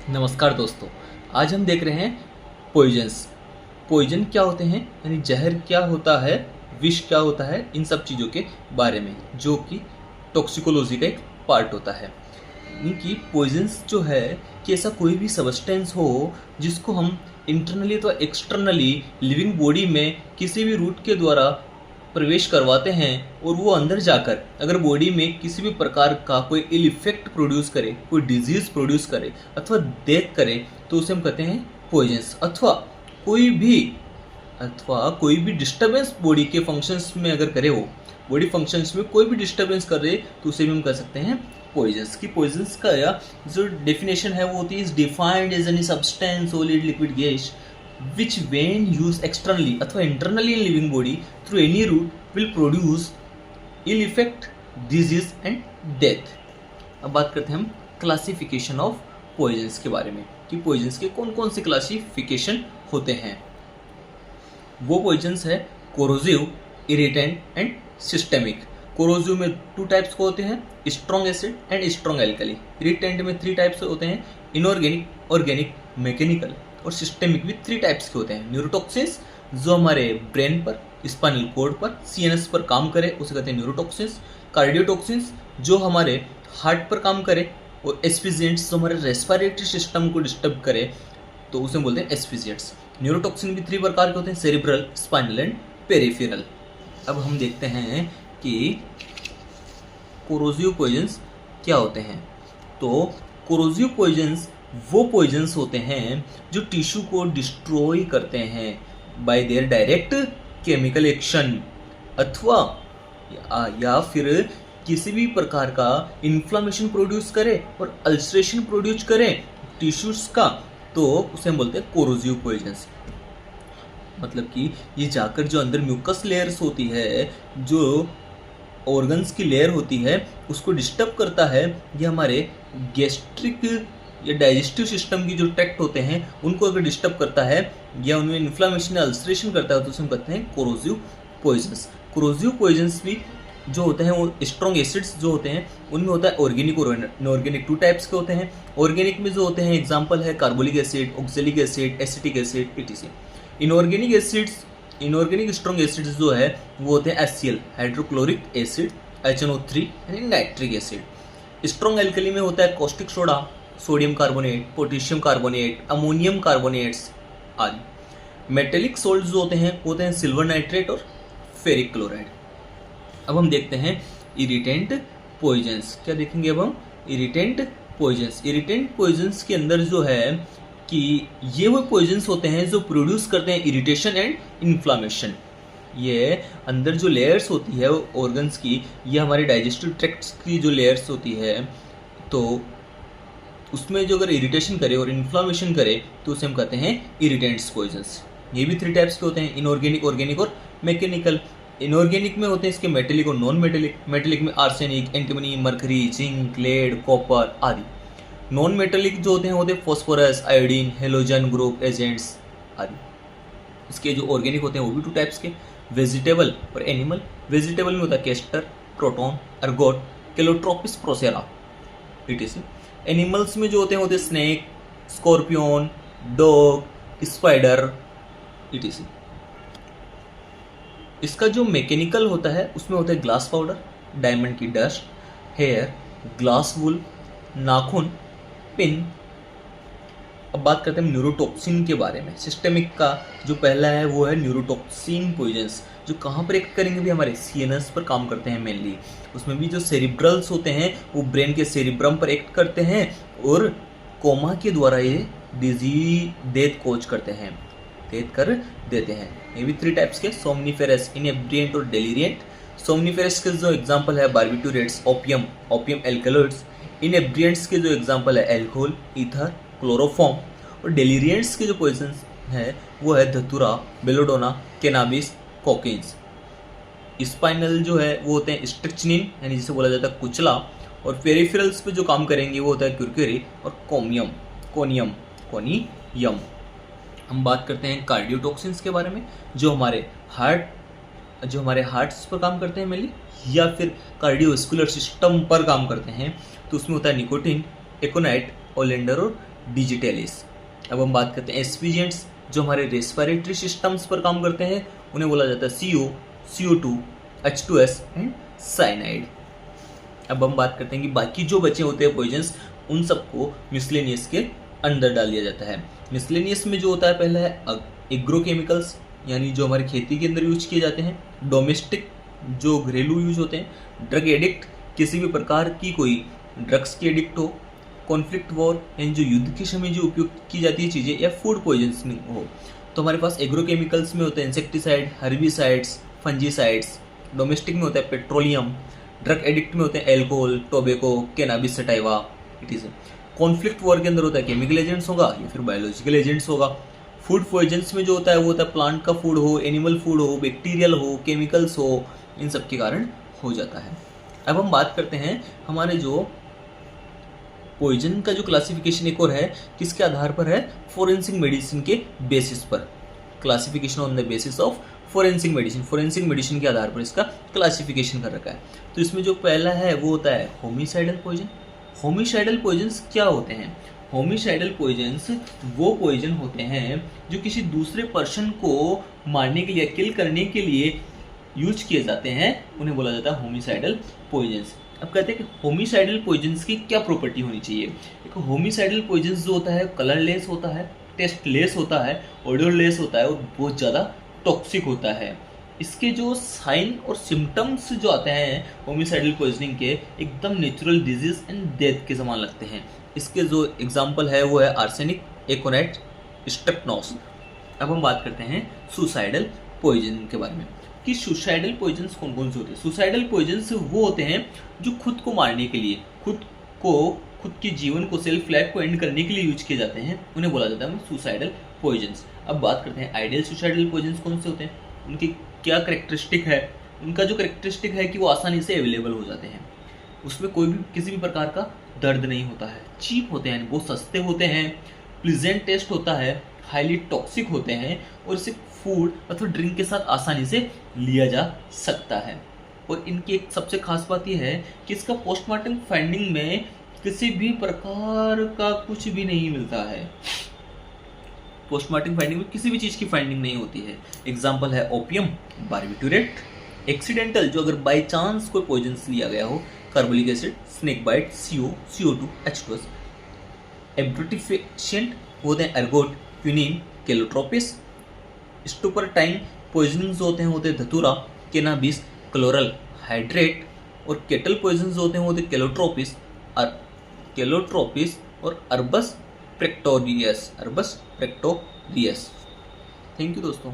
नमस्कार दोस्तों। आज हम देख रहे हैं पॉइजन्स। पॉइजन क्या होते हैं, यानी जहर क्या होता है, विष क्या होता है, इन सब चीज़ों के बारे में, जो कि टॉक्सिकोलॉजी का एक पार्ट होता है। यानी कि पॉइजन्स जो है कि ऐसा कोई भी सब्सटेंस हो जिसको हम इंटरनली अथवा एक्सटर्नली लिविंग बॉडी में किसी भी रूट के द्वारा प्रवेश करवाते हैं और वो अंदर जाकर अगर बॉडी में किसी भी प्रकार का कोई इल इफेक्ट प्रोड्यूस करे, कोई डिजीज प्रोड्यूस करे अथवा डेथ करे, तो उसे हम कहते हैं पॉइजन्स। अथवा कोई भी डिस्टर्बेंस बॉडी के फंक्शंस में अगर करे, हो बॉडी फंक्शंस में कोई भी डिस्टर्बेंस कर रहे, तो उसे भी हम कह सकते हैं पॉइजन्स। की पॉइजन्स का या जो डेफिनेशन है वो होती है, is defined as any substance solid liquid gas which when used externally अथवा internally in living body through any route will produce ill effect, disease and death। अब बात करते हैं हम क्लासिफिकेशन ऑफ पॉइजन्स के बारे में कि पॉइजन्स के कौन कौन से क्लासिफिकेशन होते हैं। वो पॉइजन्स है corrosive, irritant and systemic. Corrosive में 2 टाइप्स को होते हैं, strong acid and strong alkali. Irritant में 3 टाइप्स होते हैं, इनऑर्गेनिक, ऑर्गेनिक, मैकेनिकल। और सिस्टेमिक भी 3 टाइप्स के होते हैं। न्यूरोटॉक्सिन्स जो हमारे ब्रेन पर, स्पाइनल कॉर्ड पर, सीएनएस पर काम करे उसे कहते हैं न्यूरोटॉक्सिन्स। कार्डियोटॉक्सिन्स जो हमारे हार्ट पर काम करे, और एस्फिजिएंट्स जो हमारे रेस्पिरेटरी सिस्टम को डिस्टर्ब करे तो उसे बोलते हैं एस्फिजिएंट्स। न्यूरोटॉक्सिन भी 3 प्रकार के होते हैं, सेरिब्रल, स्पाइनल एंड पेरिफेरल। अब हम देखते हैं कि कोरोसिव पॉइजन्स क्या होते हैं। तो कोरोसिव पॉइजन्स वो पॉइजन्स होते हैं जो टिश्यू को डिस्ट्रॉय करते हैं bye there direct chemical action, अथवा या फिर किसी भी प्रकार का इन्फ्लामेशन प्रोड्यूस करे और अल्सरेशन प्रोड्यूस करे टिश्यूज का, तो उसे हम बोलते हैं कोरोसिव पॉइजन्स। मतलब कि ये जाकर जो अंदर म्यूकस लेयर्स होती है, जो ऑर्गन्स की लेयर होती है, उसको डिस्टर्ब करता है। ये हमारे गैस्ट्रिक या डाइजेस्टिव सिस्टम की जो ट्रैक्ट होते हैं उनको अगर डिस्टर्ब करता है या उनमें इन्फ्लामेशन या अल्सरेशन करता है, तो उसे हम कहते हैं कोरोसिव पॉइजन्स। कोरोसिव पॉइजन्स भी जो होते हैं वो स्ट्रॉन्ग एसिड्स जो होते हैं उनमें होता है ऑर्गेनिक और इनऑर्गेनिक। 2 टाइप्स के होते हैं। ऑर्गेनिक में जो होते हैं एग्जाम्पल है carbolic acid, oxalic acid, acetic acid, etc। Inorganic acids, inorganic strong acids जो है वो होते हैं HCl, हाइड्रोक्लोरिक एसिड, HNO3 यानी नाइट्रिक एसिड। स्ट्रॉन्ग एल्कली में होता है caustic soda, sodium carbonate, potassium carbonate, ammonium carbonates आदि। मेटेलिक सोल्ट जो होते हैं सिल्वर नाइट्रेट और फेरिक क्लोराइड। अब हम देखते हैं इरिटेंट पॉइजन्स। क्या देखेंगे अब हम? Irritant poisons. इरिटेंट पॉइजन्स के अंदर जो है कि ये वो पॉइजन्स होते हैं जो प्रोड्यूस करते हैं इरिटेशन एंड इन्फ्लामेशन। ये अंदर जो लेयर्स होती है ऑर्गन्स की, ये हमारे डाइजेस्टिव ट्रैक्ट्स की जो लेयर्स होती है, तो उसमें जो अगर इरिटेशन करे और इन्फ्लामेशन करे तो उसे हम कहते हैं इरिटेंट्स पॉइजन्स। ये भी 3 टाइप्स के होते हैं, इनऑर्गेनिक, ऑर्गेनिक और मैकेनिकल। इनऑर्गेनिक में होते हैं इसके मेटेलिक और नॉन मेटेलिक। मेटेलिक में arsenic, antimony, mercury, zinc, lead, copper आदि। नॉन मेटेलिक जो होते हैं phosphorus, iodine, halogen group agents आदि। इसके जो ऑर्गेनिक होते हैं वो भी 2 टाइप्स के, वेजिटेबल और एनिमल। वेजिटेबल में होता है castor, proton, ergot, calotropis procera, etc। Animals में जो होते हैं snake, scorpion, dog, spider, etc। इसका जो मैकेनिकल होता है उसमें होता है ग्लास पाउडर, डायमंड की डस्ट, हेयर, ग्लास वूल, नाखून, पिन। अब बात करते हैं न्यूरोटॉक्सिन के बारे में। सिस्टेमिक का जो पहला है वो है न्यूरोटॉक्सिन पॉइजन्स, जो कहाँ पर एक्ट करेंगे भी? हमारे सीएनएस पर काम करते हैं मेनली। उसमें भी जो सेरिब्रल्स होते हैं वो ब्रेन के सेरिब्रम पर एक्ट करते हैं और कोमा के द्वारा ये डेथ कोज करते हैं, डेथ कर देते हैं। ये भी 3 टाइप्स के, सोमनिफेरस, इनेब्रिएंट और डेलिरिएंट। सोमनिफेरस के जो एग्जांपल है बार्बिटूरेट्स, ओपियम, ओपियम एल्कलॉइड्स। इनेब्रिएंट्स के जो एग्जांपल है एल्कोहल, ईथर, क्लोरोफॉर्म। और डेलिरिएंट्स के जो पॉइजन्स है वो है धतूरा, बेलोडोना, कैनाबिस, कोकेन्स। स्पाइनल जो है वो होते हैं स्ट्रिक्चनिन, यानी जिसे बोला जाता है कुचला। और पेरिफेरल्स पे जो काम करेंगे वो होता है क्यूरक्यूरी और कोनियम। हम बात करते हैं कार्डियोटॉक्सिन्स के बारे में, जो हमारे हार्ट्स पर काम करते हैं मेनली, या फिर कार्डियोवास्कुलर सिस्टम पर काम करते हैं। तो उसमें होता है निकोटीन, एकोनाइट, ओलेंडर और डिजिटलिस। अब हम बात करते हैं एस्पिजेंट्स जो हमारे रेस्पिरेटरी सिस्टम्स पर काम करते हैं, उन्हें बोला जाता है CO, CO2, H2S and cyanide. अब हम बात करते हैं कि बाकी जो बचे होते हैं पॉइजन्स, उन सबको मिसलेनियस के अंदर डाल दिया जाता है। मिसलेनियस में जो होता है पहला है एग्रोकेमिकल्स, यानी जो हमारी खेती के अंदर यूज किए जाते हैं। डोमेस्टिक जो घरेलू यूज होते हैं। ड्रग एडिक्ट, किसी भी प्रकार की कोई ड्रग्स की एडिक्ट हो। कॉन्फ्लिक्ट वॉर, यानी जो युद्ध के समय जो उपयोग की जाती है चीज़ें, या फूड पॉइजनिंग हो। तो हमारे पास एग्रोकेमिकल्स में होते हैं इंसेक्टिसाइड, हर्बिसाइड्स, फंजीसाइड्स। डोमेस्टिक में होता है पेट्रोलियम। ड्रग एडिक्ट में होते हैं alcohol, tobacco, cannabis sativa. It is conflict war के अंदर होता है केमिकल एजेंट्स होगा या फिर बायोलॉजिकल एजेंट्स होगा। फूड पॉइजन्स में जो होता है वो होता है प्लांट का फूड हो, एनिमल फूड हो, बैक्टीरियल हो, केमिकल्स हो, इन सब के कारण हो जाता है। अब हम बात करते हैं हमारे जो पॉइजन का जो क्लासिफिकेशन एक और है, किसके आधार पर है? फोरेंसिक मेडिसिन के बेसिस पर। Classification on the basis of forensic medicine, forensic medicine के आधार पर इसका क्लासिफिकेशन कर रखा है। तो इसमें जो पहला है वो होता है होमिसाइडल पॉइजन। होमिसाइडल पॉइजन्स क्या होते हैं? होमिसाइडल पॉइजन्स वो पॉइजन होते हैं जो किसी दूसरे पर्सन को मारने के लिए, किल करने के लिए यूज किए जाते हैं, उन्हें बोला जाता है होमिसाइडल पॉइजन्स। अब कहते हैं कि होमिसाइडल पॉइजन्स की क्या प्रॉपर्टी होनी चाहिए। एक होमिसाइडल पॉइजन्स जो होता है कलरलेस होता है, टेस्टलेस होता है, ओडोरलेस होता है और बहुत ज़्यादा टॉक्सिक होता है। इसके जो साइन और सिम्टम्स जो आते हैं होमिसाइडल पॉइजनिंग के, एकदम नेचुरल डिजीज एंड डेथ के समान लगते हैं। इसके जो एग्जाम्पल है वो है आर्सेनिक, एकोनाइट, स्ट्रेप्टोनॉस। अब हम बात करते हैं सुसाइडल पॉइजन के बारे में कि सुसाइडल पॉइजन्स कौन कौन से होते हैं। सुसाइडल पॉइजन्स वो होते हैं जो खुद को मारने के लिए, खुद के जीवन को, सेल्फ लाइफ को एंड करने के लिए यूज किए जाते हैं, उन्हें बोला जाता है सुसाइडल पॉइजन्स। अब बात करते हैं आइडियल सुसाइडल पॉइजन्स कौन से होते हैं, उनकी क्या करेक्टरिस्टिक है। उनका जो करेक्टरिस्टिक है कि वो आसानी से अवेलेबल हो जाते हैं, उसमें कोई भी किसी भी प्रकार का दर्द नहीं होता है, चीप होते हैं, बहुत सस्ते होते हैं, प्लीजेंट टेस्ट होता है, हाईली टॉक्सिक होते हैं और इसे फूड अथवा ड्रिंक के साथ आसानी से लिया जा सकता है। और इनकी एक सबसे खास बात यह है कि इसका पोस्टमार्टम फाइंडिंग में किसी भी प्रकार का कुछ भी नहीं मिलता है। पोस्टमार्टम फाइंडिंग में किसी भी चीज़ की फाइंडिंग नहीं होती है। एग्जाम्पल है ओपियम, बार्बिट्यूरेट। एक्सीडेंटल, जो अगर बाई चांस कोई पॉइजन लिया गया हो, carbolic acid, snake bite, CO, CO2, H2S। Abortifacient होते हैं एर्गोट, क्विनिन, केलोट्रोपिस। स्टुपरटाइन पॉइजनिंग होते हैं धतूरा, कैनाबिस, क्लोरल हाइड्रेट। और केटल पॉइजन होते हैं केलोट्रोपिस और अर्बस प्रेक्टोरियस। थैंक यू दोस्तों।